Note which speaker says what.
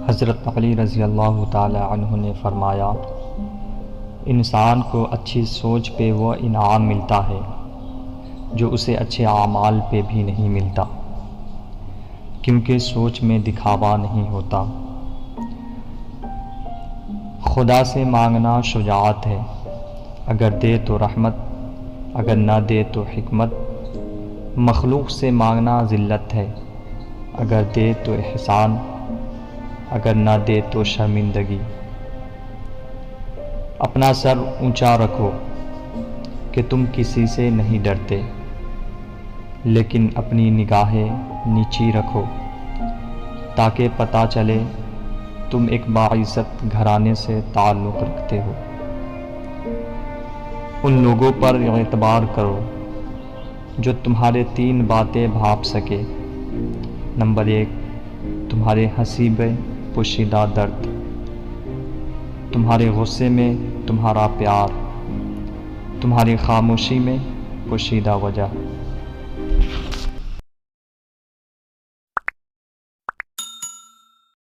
Speaker 1: حضرت علی رضی اللہ تعالی عنہ نے فرمایا، انسان کو اچھی سوچ پہ وہ انعام ملتا ہے جو اسے اچھے اعمال پہ بھی نہیں ملتا، کیونکہ سوچ میں دکھاوا نہیں ہوتا۔ خدا سے مانگنا شجاعت ہے، اگر دے تو رحمت، اگر نہ دے تو حکمت۔ مخلوق سے مانگنا ذلت ہے، اگر دے تو احسان، اگر نہ دے تو شرمندگی۔ اپنا سر اونچا رکھو کہ تم کسی سے نہیں ڈرتے، لیکن اپنی نگاہیں نیچی رکھو تاکہ پتہ چلے تم ایک باعزت گھرانے سے تعلق رکھتے ہو۔ ان لوگوں پر اعتبار کرو جو تمہارے 3 باتیں بھاپ سکے۔ نمبر 1، تمہارے ہنسی میں پوشیدہ درد، تمہارے غصے میں تمہارا پیار، تمہاری خاموشی میں پوشیدہ وجہ۔